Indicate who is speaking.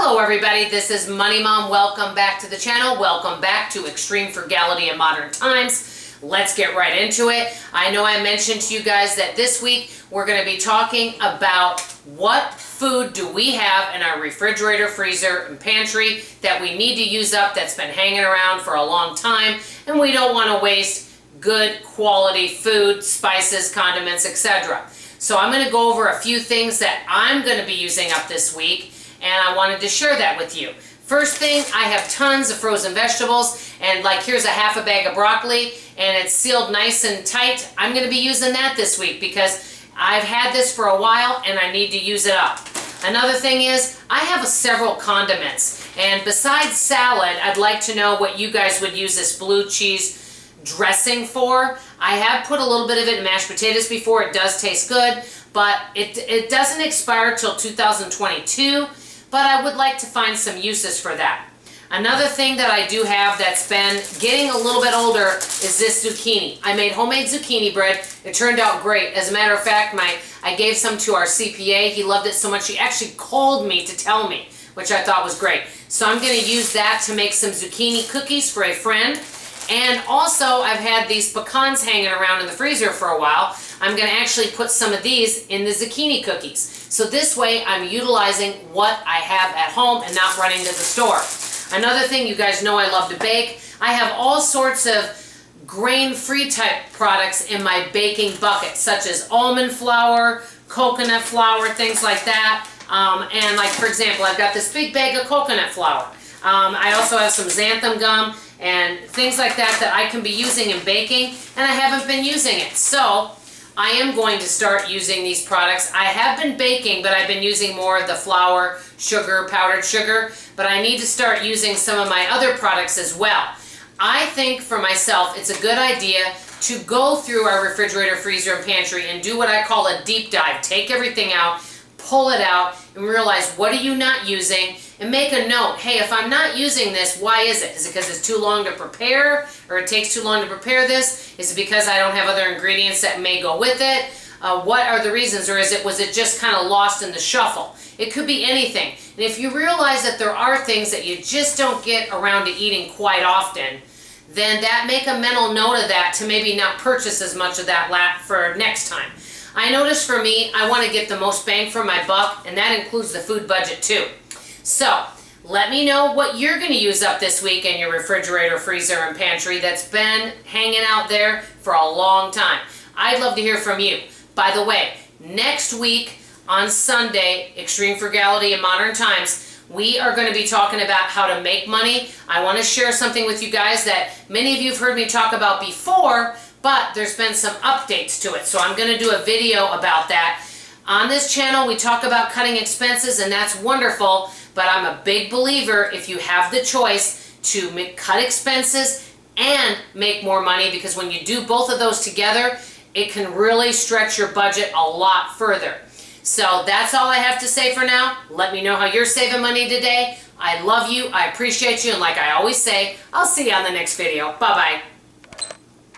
Speaker 1: Hello everybody, this is Money Mom. Welcome back to the channel. Welcome back to Extreme Frugality in Modern Times. Let's get right into it. I know I mentioned to you guys that this week we're going to be talking about what food do we have in our refrigerator, freezer, and pantry that we need to use up that's been hanging around for a long time, and we don't want to waste good quality food, spices, condiments, etc. So I'm going to go over a few things that I'm going to be using up this week, and I wanted to share that with you. First thing, I have tons of frozen vegetables, and like here's a half a bag of broccoli, and it's sealed nice and tight. I'm going to be using that this week because I've had this for a while and I need to use it up. Another thing is, I have several condiments, and besides salad, I'd like to know what you guys would use this blue cheese dressing for. I have put a little bit of it in mashed potatoes before. It does taste good, but it doesn't expire till 2022, but I would like to find some uses for that. Another thing that I do have that's been getting a little bit older is this zucchini. I made homemade zucchini bread. It turned out great. As a matter of fact, I gave some to our CPA. He loved it so much he actually called me to tell me, which I thought was great. So I'm going to use that to make some zucchini cookies for a friend. And also, I've had these pecans hanging around in the freezer for a while. I'm going to actually put some of these in the zucchini cookies. So this way, I'm utilizing what I have at home and not running to the store. Another thing, you guys know I love to bake. I have all sorts of grain-free type products in my baking bucket, such as almond flour, coconut flour, things like that. And like, for example, I've got this big bag of coconut flour. I also have some xanthan gum and things like that I can be using in baking, and I haven't been using it. So I am going to start using these products. I have been baking, but I've been using more of the flour, sugar, powdered sugar, but I need to start using some of my other products as well. I think for myself it's a good idea to go through our refrigerator, freezer, and pantry and do what I call a deep dive. Take everything out, pull it out, and realize what are you not using, and make a note. Hey, if I'm not using this, why is it? Is it because it's too long to prepare, or it takes too long to prepare this? Is it because I don't have other ingredients that may go with it? What are the reasons, or was it just kind of lost in the shuffle? It could be anything. And if you realize that there are things that you just don't get around to eating quite often, then make a mental note of that to maybe not purchase as much of that for next time. I notice for me, I want to get the most bang for my buck, and that includes the food budget too. So, let me know what you're going to use up this week in your refrigerator, freezer, and pantry that's been hanging out there for a long time. I'd love to hear from you. By the way, next week on Sunday, Extreme Frugality in Modern Times, we are going to be talking about how to make money. I want to share something with you guys that many of you have heard me talk about before, but there's been some updates to it. So I'm going to do a video about that. On this channel, we talk about cutting expenses, and that's wonderful. But I'm a big believer if you have the choice to cut expenses and make more money, because when you do both of those together, it can really stretch your budget a lot further. So that's all I have to say for now. Let me know how you're saving money today. I love you, I appreciate you, and like I always say, I'll see you on the next video. Bye-bye.